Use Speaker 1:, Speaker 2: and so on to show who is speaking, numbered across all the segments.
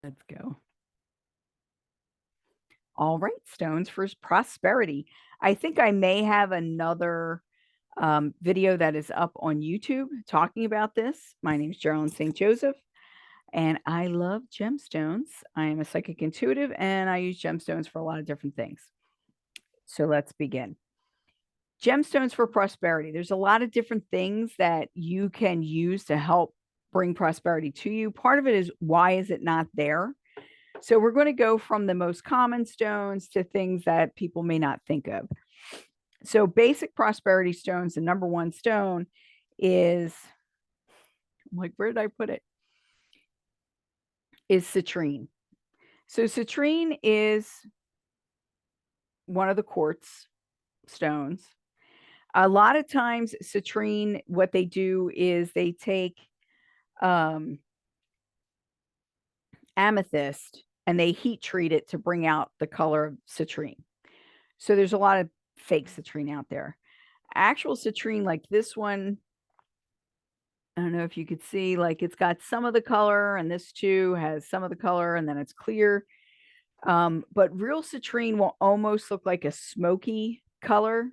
Speaker 1: Let's go. All right, stones for prosperity. I think I may have another video that is up on YouTube talking about this. My name is GeralynStJoseph, and I love gemstones. I am a psychic intuitive, and I use gemstones for a lot of different things. So let's begin. Gemstones for prosperity. There's a lot of different things that you can use to help bring prosperity to you. Part of it is, why is it not there? So we're going to go from the most common stones to things that people may not think of. So basic prosperity stones, the number one stone is, I'm like, where did I put it? Is citrine. So citrine is one of the quartz stones. A lot of times citrine, what they do is they take amethyst and they heat treat it to bring out the color of citrine. So there's a lot of fake citrine out there. Actual citrine, like this one, I don't know if you could see, like it's got some of the color, and this too has some of the color, and then it's clear. But real citrine will almost look like a smoky color.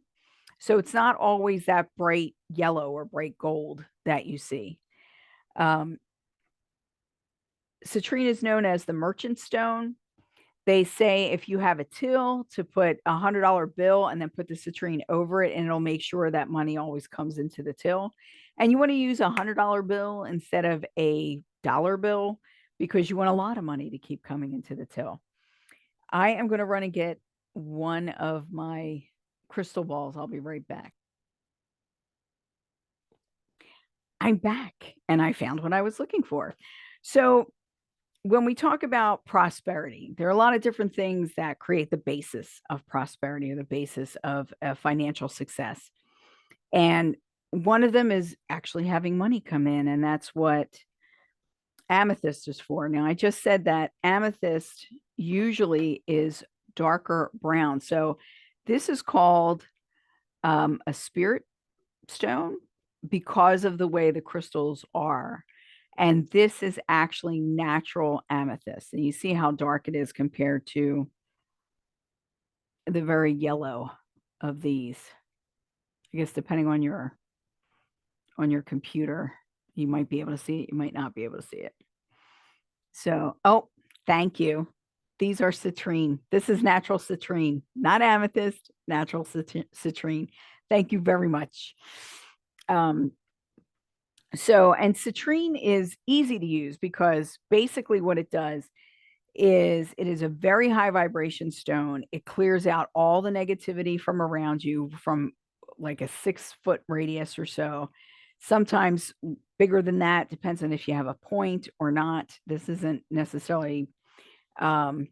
Speaker 1: So it's not always that bright yellow or bright gold that you see. Citrine is known as the merchant stone. They say if you have a till, to put $100 bill and then put the citrine over it, and it'll make sure that money always comes into the till. And you want to use $100 bill instead of a dollar bill, because you want a lot of money to keep coming into the till. I am going to run and get one of my crystal balls. I'll be right back. I'm back, and I found what I was looking for. So when we talk about prosperity, there are a lot of different things that create the basis of prosperity, or the basis of financial success. And one of them is actually having money come in. And that's what amethyst is for. Now, I just said that amethyst usually is darker brown. So this is called a spirit stone because of the way the crystals are. And this is actually natural amethyst. And you see how dark it is compared to the very yellow of these. I guess depending on your computer, you might be able to see it. You might not be able to see it. So, oh, thank you. These are citrine. This is natural citrine, not amethyst, natural citrine. Thank you very much. And citrine is easy to use because basically what it does is it is a very high vibration stone. It clears out all the negativity from around you from like a 6-foot radius or so. Sometimes bigger than that, depends on if you have a point or not. This isn't necessarily, I'm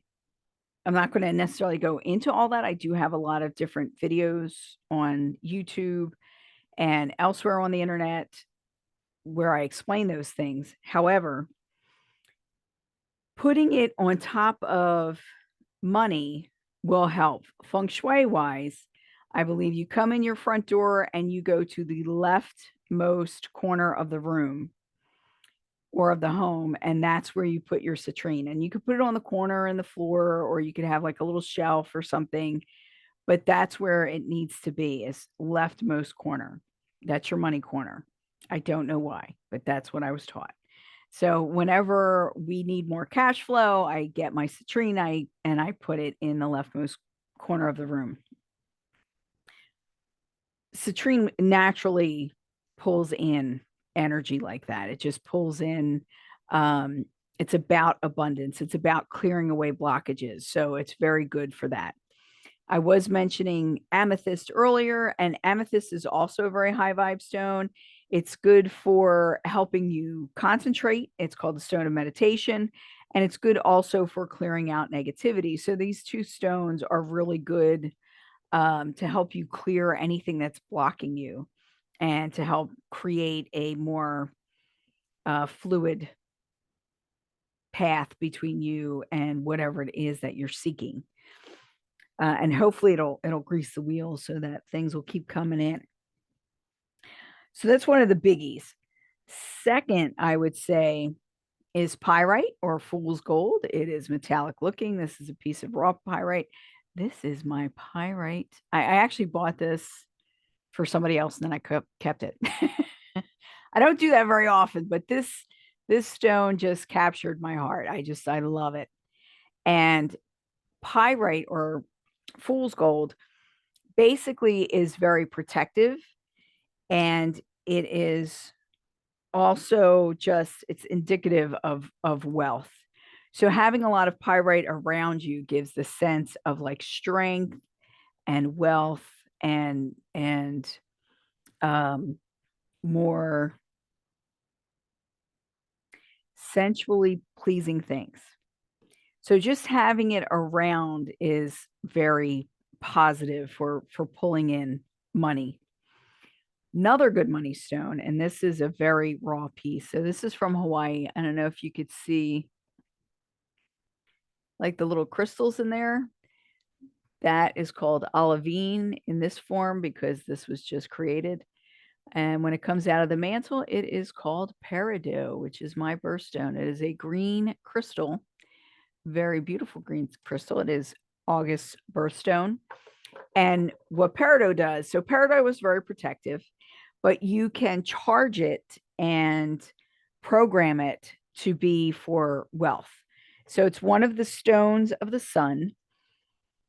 Speaker 1: not going to necessarily go into all that. I do have a lot of different videos on YouTube and elsewhere on the internet where I explain those things. However, putting it on top of money will help. Feng Shui wise, I believe you come in your front door and you go to the leftmost corner of the room or of the home, and that's where you put your citrine. And you could put it on the corner and the floor, or you could have like a little shelf or something, but that's where it needs to be, is leftmost corner. That's your money corner. I don't know why, but that's what I was taught. So whenever we need more cash flow, I get my citrine and I put it in the leftmost corner of the room. Citrine naturally pulls in energy like that. It just pulls in. It's about abundance. It's about clearing away blockages. So it's very good for that. I was mentioning amethyst earlier, and amethyst is also a very high vibe stone. It's good for helping you concentrate. It's called the stone of meditation, and it's good also for clearing out negativity. So these two stones are really good to help you clear anything that's blocking you and to help create a more fluid path between you and whatever it is that you're seeking. And hopefully it'll grease the wheels so that things will keep coming in. So that's one of the biggies. Second, I would say is pyrite or fool's gold. It is metallic looking. This is a piece of raw pyrite. This is my pyrite. I actually bought this for somebody else and then I kept it. I don't do that very often, but this stone just captured my heart. I love it. And pyrite or fool's gold basically is very protective, and it is also just, it's indicative of wealth. So having a lot of pyrite around you gives the sense of like strength and wealth and more sensually pleasing things. So just having it around is very positive for pulling in money. Another good money stone, and this is a very raw piece. So this is from Hawaii. I don't know if you could see like the little crystals in there. That is called olivine in this form because this was just created. And when it comes out of the mantle, it is called peridot, which is my birthstone. It is a green crystal, very beautiful green crystal. It is August's birthstone. And what peridot does, so peridot was very protective, but you can charge it and program it to be for wealth. So it's one of the stones of the sun.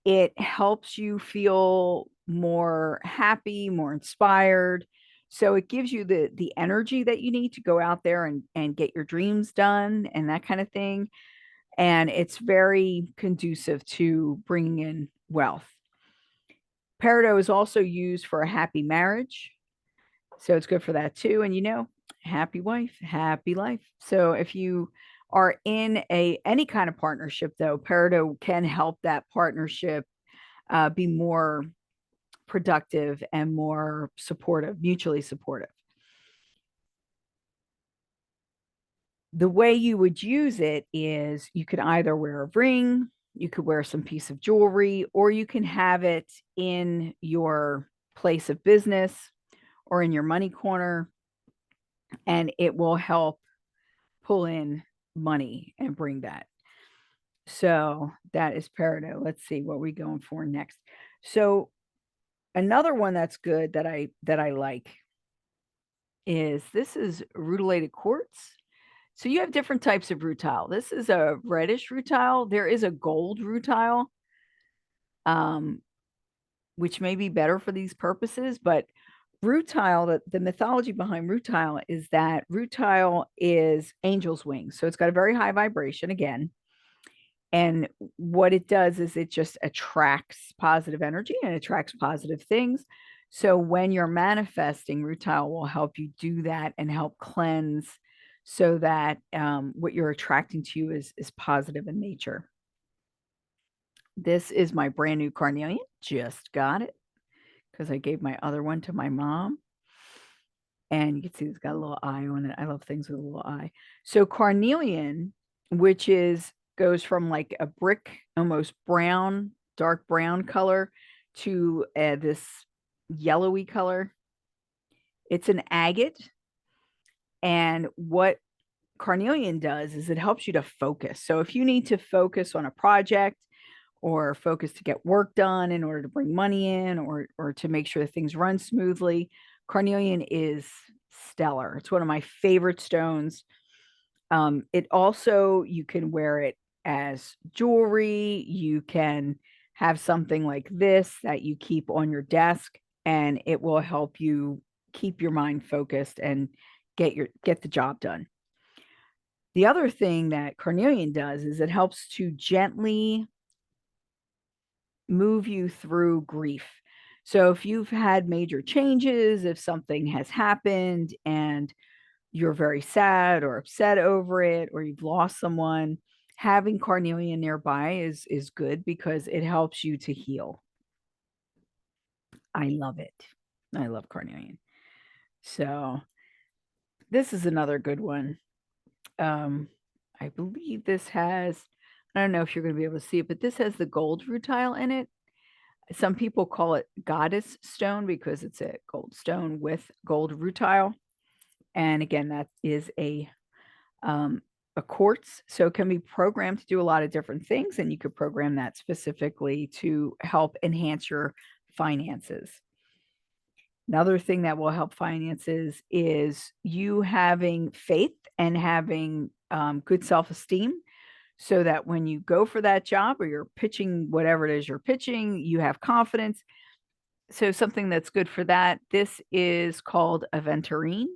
Speaker 1: It helps you feel more happy, more inspired. So it gives you the energy that you need to go out there and get your dreams done and that kind of thing. And it's very conducive to bringing in wealth. Peridot is also used for a happy marriage. So it's good for that too. And happy wife, happy life. So if you are in any kind of partnership, though, peridot can help that partnership be more productive and more supportive, mutually supportive. The way you would use it is you could either wear a ring, you could wear some piece of jewelry, or you can have it in your place of business or in your money corner, and it will help pull in money and bring that. So that is peridot. Let's see what we're going for next. So another one that's good that I like is this is rutilated quartz. So you have different types of rutile. This is a reddish rutile. There is a gold rutile, which may be better for these purposes, but rutile, the mythology behind rutile is that rutile is angel's wings. So it's got a very high vibration again. And what it does is it just attracts positive energy and attracts positive things. So when you're manifesting, rutile will help you do that and help cleanse so that what you're attracting to you is positive in nature. This is my brand new carnelian. Just got it because I gave my other one to my mom. And you can see it's got a little eye on it. I love things with a little eye. So carnelian, which goes from like a brick, almost brown, dark brown color to this yellowy color. It's an agate. And what carnelian does is it helps you to focus. So if you need to focus on a project or focus to get work done in order to bring money in or to make sure that things run smoothly, carnelian is stellar. It's one of my favorite stones. It also, you can wear it as jewelry. You can have something like this that you keep on your desk, and it will help you keep your mind focused and get the job done. The other thing that carnelian does is it helps to gently move you through grief. So if you've had major changes, if something has happened and you're very sad or upset over it, or you've lost someone, having carnelian nearby is good because it helps you to heal. I love it. I love carnelian. So this is another good one. I believe this has, I don't know if you're going to be able to see it, but this has the gold rutile in it. Some people call it goddess stone because it's a gold stone with gold rutile. And again, that is a a quartz. So it can be programmed to do a lot of different things, and you could program that specifically to help enhance your finances. Another thing that will help finances is you having faith and having good self-esteem, so that when you go for that job or you're pitching whatever it is you're pitching, you have confidence. So something that's good for that, this is called aventurine.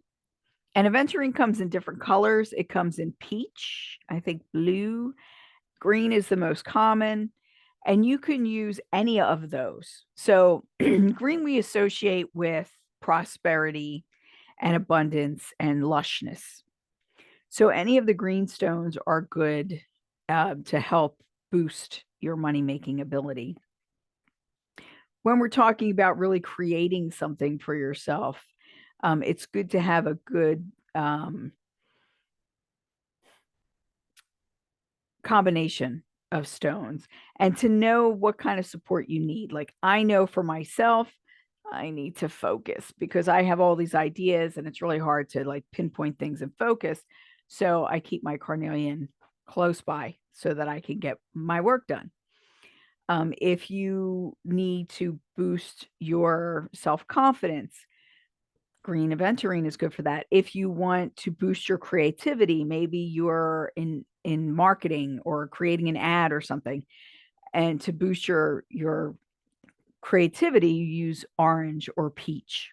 Speaker 1: And aventurine comes in different colors. It comes in peach, I think blue, green is the most common, and you can use any of those. So green we associate with prosperity and abundance and lushness. So any of the green stones are good to help boost your money-making ability. When we're talking about really creating something for yourself, it's good to have a good combination of stones and to know what kind of support you need. Like I know for myself, I need to focus because I have all these ideas and it's really hard to like pinpoint things and focus. So I keep my carnelian close by so that I can get my work done. If you need to boost your self-confidence, green aventurine is good for that. If you want to boost your creativity, maybe you're in marketing or creating an ad or something, and to boost your creativity, you use orange or peach.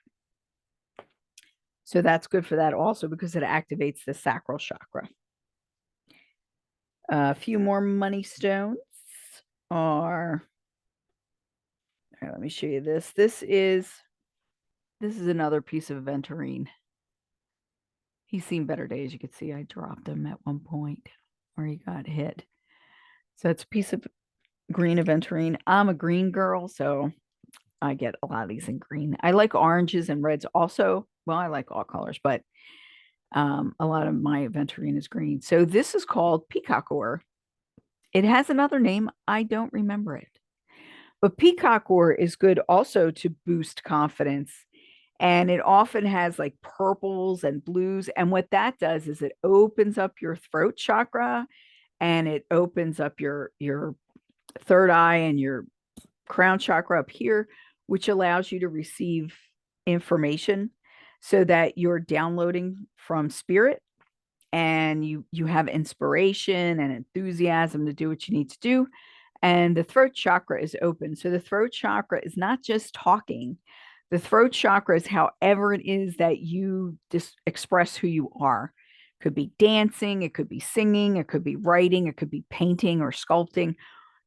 Speaker 1: So that's good for that also because it activates the sacral chakra. A few more money stones are, all right, let me show you this. This is another piece of aventurine. He's seen better days. You could see I dropped him at one point where he got hit. So it's a piece of green aventurine. I'm a green girl, so I get a lot of these in green. I like oranges and reds also. Well, I like all colors, but a lot of my aventurine is green. So this is called peacock ore. It has another name. I don't remember it. But peacock ore is good also to boost confidence. And it often has like purples and blues. And what that does is it opens up your throat chakra and it opens up your third eye and your crown chakra up here, which allows you to receive information so that you're downloading from spirit and you have inspiration and enthusiasm to do what you need to do. And the throat chakra is open. So the throat chakra is not just talking. The throat chakra is however it is that you just express who you are. It could be dancing, it could be singing, it could be writing, it could be painting or sculpting.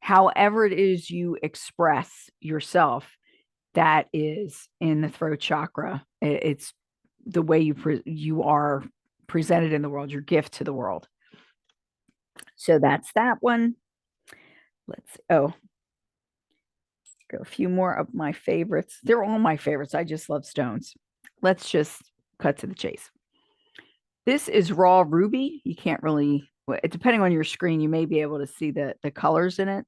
Speaker 1: However it is you express yourself, that is in the throat chakra. It's the way you are presented in the world, your gift to the world. So that's that one. Let's go a few more of my favorites. They're all my favorites. I just love stones. Let's just cut to the chase. This is raw ruby. You can't really, depending on your screen, you may be able to see the colors in it.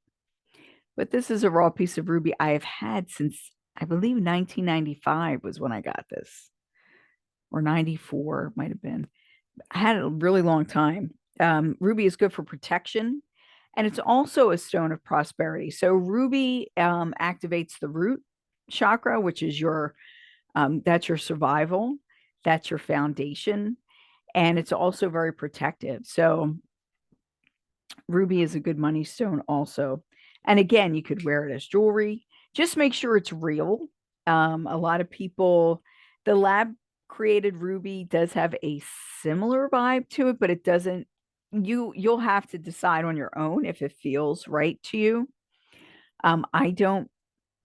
Speaker 1: But this is a raw piece of ruby I have had since, I believe, 1995 was when I got this. Or 94, might have been. I had it a really long time. Ruby is good for protection. And it's also a stone of prosperity. So ruby activates the root chakra, which is that's your survival. That's your foundation. And it's also very protective. So ruby is a good money stone also. And again, you could wear it as jewelry. Just make sure it's real. A lot of people, the lab created ruby does have a similar vibe to it, but it doesn't. You'll have to decide on your own if it feels right to you. I don't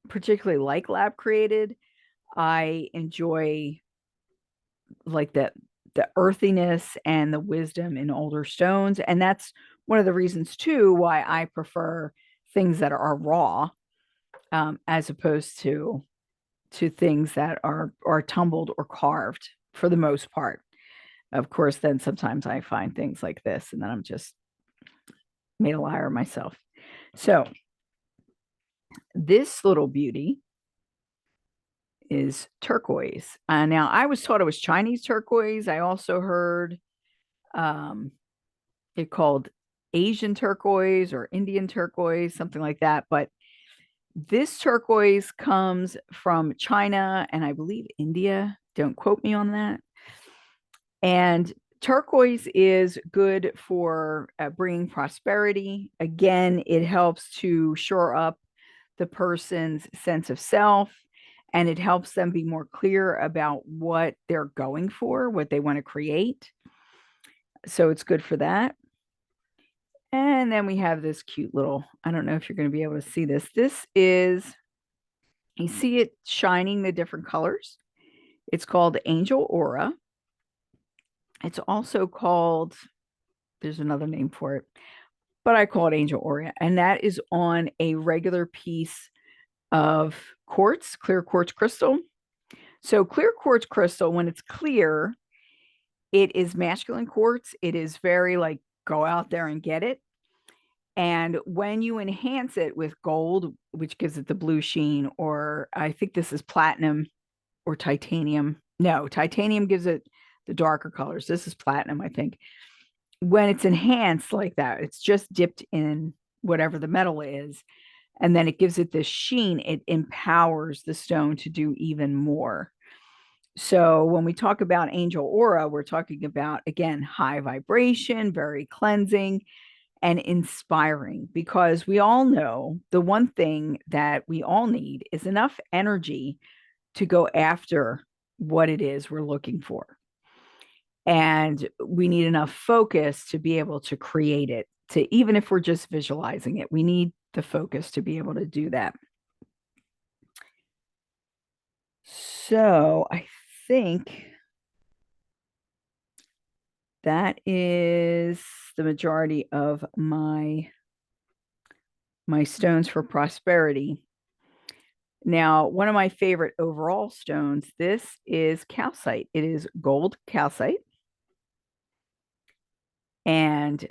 Speaker 1: particularly like lab created. I enjoy like the earthiness and the wisdom in older stones, and that's one of the reasons too why I prefer things that are raw, as opposed to things that are tumbled or carved for the most part. Of course, then sometimes I find things like this, and then I'm just made a liar of myself. So this little beauty is turquoise. Now, I was taught it was Chinese turquoise. I also heard It's called Asian turquoise or Indian turquoise, something like that. But this turquoise comes from China and I believe India. Don't quote me on that. And turquoise is good for bringing prosperity. Again, it helps to shore up the person's sense of self, and it helps them be more clear about what they're going for, what they want to create. So it's good for that. And then we have this cute little, I don't know if you're going to be able to see this. This is, you see it shining the different colors. It's called Angel Aura. It's also called, there's another name for it, but I call it Angel Aura. And that is on a regular piece of quartz, clear quartz crystal. So clear quartz crystal, when it's clear, it is masculine quartz. It is very like, go out there and get it. And when you enhance it with gold, which gives it the blue sheen, or I think this is platinum or titanium. No, titanium gives it the darker colors. This is platinum, I think. When it's enhanced like that, it's just dipped in whatever the metal is, and then it gives it this sheen. It empowers the stone to do even more. So when we talk about angel aura, we're talking about, again, high vibration, very cleansing and inspiring, because we all know the one thing that we all need is enough energy to go after what it is we're looking for. And we need enough focus to be able to create it, to even if we're just visualizing it, we need the focus to be able to do that. So I think that is the majority of my stones for prosperity. Now, one of my favorite overall stones, this is calcite. It is gold calcite. And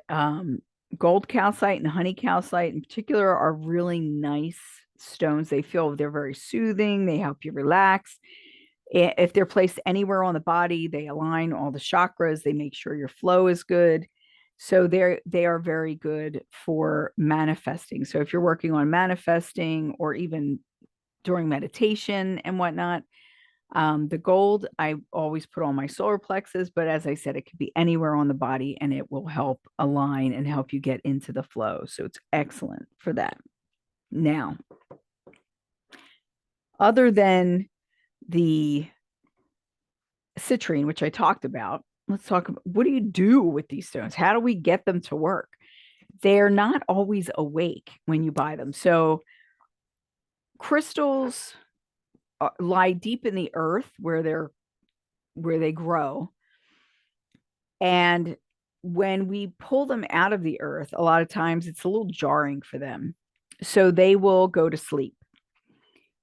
Speaker 1: gold calcite and honey calcite in particular are really nice stones. They're very soothing. They help you relax. If they're placed anywhere on the body, they align all the chakras. They make sure your flow is good. So they are very good for manifesting. So if you're working on manifesting or even during meditation and whatnot, the gold I always put on my solar plexus, but as I said, it could be anywhere on the body and it will help align and help you get into the flow. So it's excellent for that. Now, other than the citrine, which I talked about, let's talk about, what do you do with these stones? How do we get them to work? They're not always awake when you buy them. So crystals lie deep in the earth where they grow. And when we pull them out of the earth, a lot of times it's a little jarring for them. So they will go to sleep,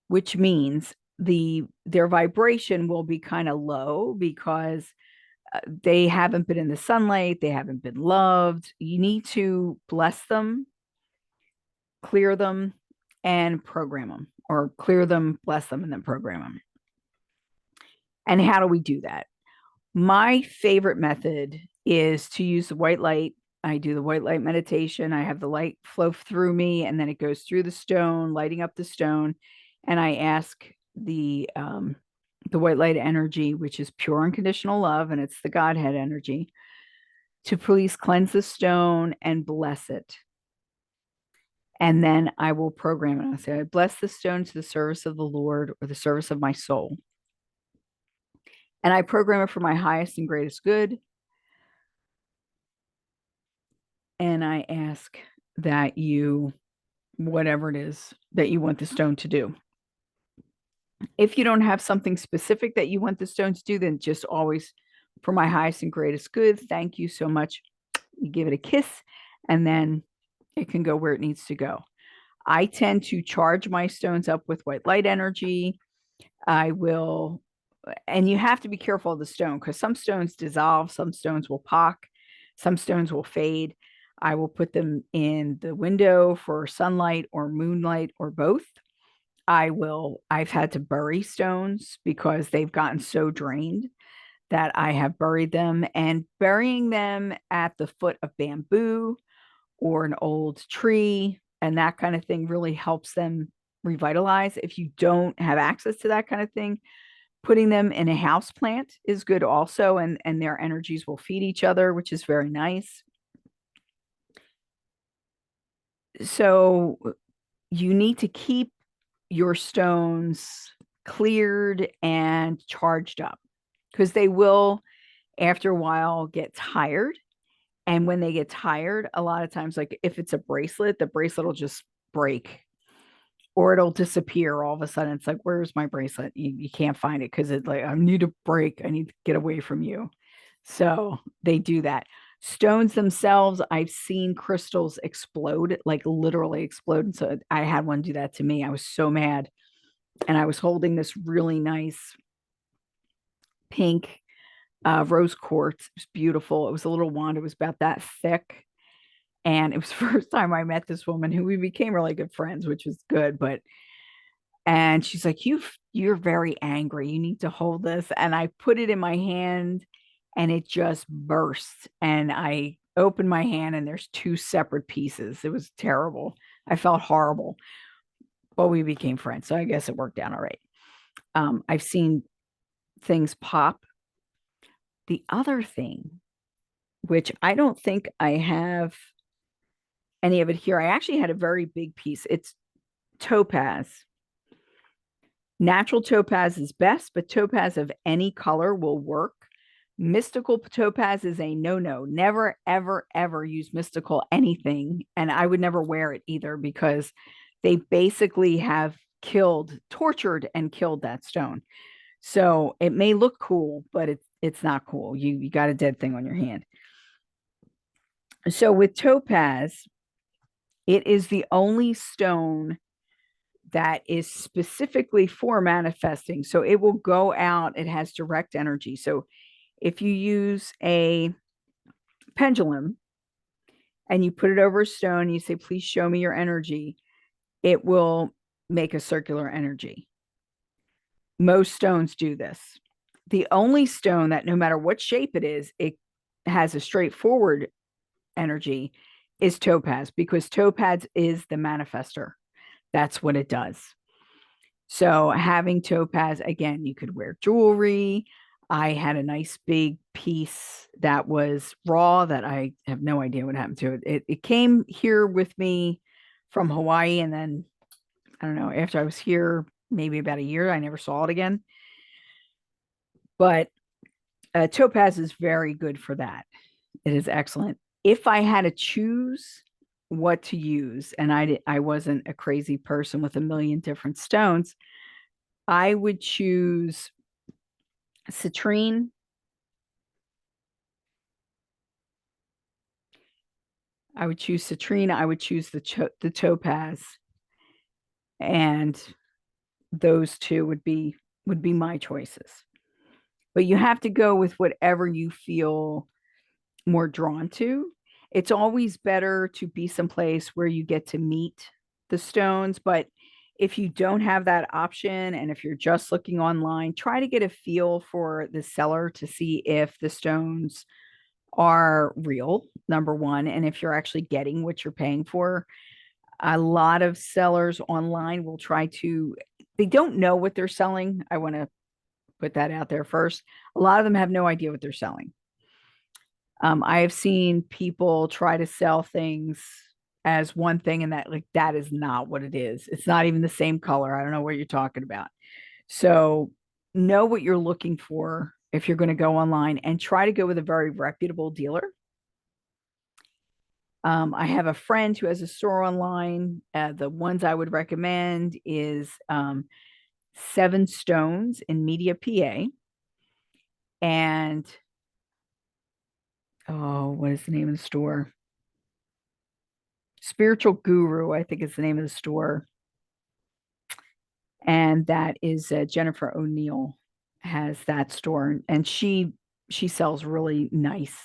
Speaker 1: which means their vibration will be kind of low because they haven't been in the sunlight, they haven't been loved. You need to bless them, clear them, and program them, or clear them, bless them, and then program them. And how do we do that? My favorite method is to use the white light. I do the white light meditation. I have the light flow through me, and then it goes through the stone, lighting up the stone. And I ask the white light energy, which is pure unconditional love, and it's the Godhead energy, to please cleanse the stone and bless it. And then I will program it. I say, I bless the stone to the service of the Lord or the service of my soul. And I program it for my highest and greatest good. And I ask that you, whatever it is that you want the stone to do. If you don't have something specific that you want the stone to do, then just always, for my highest and greatest good, thank you so much. You give it a kiss, and then it can go where it needs to go. I tend to charge my stones up with white light energy. I will, and you have to be careful of the stone because some stones dissolve, some stones will pock, some stones will fade. I will put them in the window for sunlight or moonlight or both. I've had to bury stones because they've gotten so drained that I have buried them, and burying them at the foot of bamboo or an old tree and that kind of thing really helps them revitalize. If you don't have access to that kind of thing, putting them in a house plant is good also, and their energies will feed each other, which is very nice. So you need to keep your stones cleared and charged up, because they will, after a while, get tired. And when they get tired, a lot of times, like if it's a bracelet, the bracelet will just break or it'll disappear all of a sudden. It's like, where's my bracelet? You can't find it because it's like, I need a break. I need to get away from you. So they do that. Stones themselves, I've seen crystals explode, like literally explode. And so I had one do that to me. I was so mad. And I was holding this really nice pink rose quartz. It was beautiful. It was a little wand. It was about that thick. And it was the first time I met this woman who we became really good friends, which was good. And she's like, you're very angry. You need to hold this. And I put it in my hand and it just burst. And I opened my hand and there's two separate pieces. It was terrible. I felt horrible, but we became friends. So I guess it worked out all right. I've seen things pop. The other thing, which I don't think I have any of it here, I actually had a very big piece. It's topaz. Natural topaz is best, but topaz of any color will work. Mystical topaz is a no-no. Never, ever, ever use mystical anything. And I would never wear it either, because they basically have tortured and killed that stone. So it may look cool, but it's not cool. You got a dead thing on your hand. So with topaz, it is the only stone that is specifically for manifesting. So it will go out, it has direct energy. So if you use a pendulum and you put it over a stone, you say, please show me your energy, it will make a circular energy. Most stones do this. The only stone that, no matter what shape it has a straightforward energy is topaz, because topaz is the manifester. That's what it does. So having topaz, again, you could wear jewelry. I had a nice big piece that was raw that I have no idea what happened to it. It came here with me from Hawaii. And then, I don't know, after I was here, maybe about a year, I never saw it again. But topaz is very good for that. It is excellent. If I had to choose what to use, and I wasn't a crazy person with a million different stones, I would choose citrine. I would choose citrine. I would choose the topaz, and those two would be my choices. But you have to go with whatever you feel more drawn to. It's always better to be someplace where you get to meet the stones. But if you don't have that option, and if you're just looking online, try to get a feel for the seller to see if the stones are real, number one, and if you're actually getting what you're paying for. A lot of sellers online will they don't know what they're selling. I want to put that out there first. A lot of them have no idea what they're selling. I have seen people try to sell things as one thing, and that is not what it is. It's not even the same color. I don't know what you're talking about. So know what you're looking for if you're going to go online, and try to go with a very reputable dealer. I have a friend who has a store online. The ones I would recommend is Seven Stones in Media, PA. And what is the name of the store? Spiritual Guru, I think is the name of the store. And that is Jennifer O'Neill has that store, and she sells really nice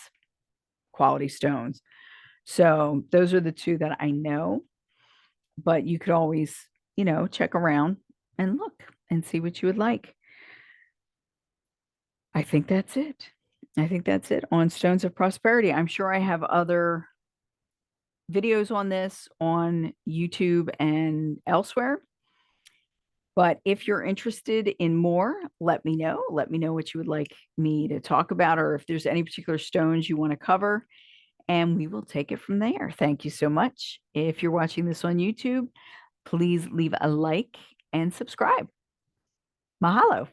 Speaker 1: quality stones. So those are the two that I know, but you could always, check around and look and see what you would like. I think that's it. I think that's it on Stones of Prosperity. I'm sure I have other videos on this on YouTube and elsewhere. But if you're interested in more, let me know. Let me know what you would like me to talk about, or if there's any particular stones you want to cover, and we will take it from there. Thank you so much. If you're watching this on YouTube, please leave a like and subscribe. Mahalo.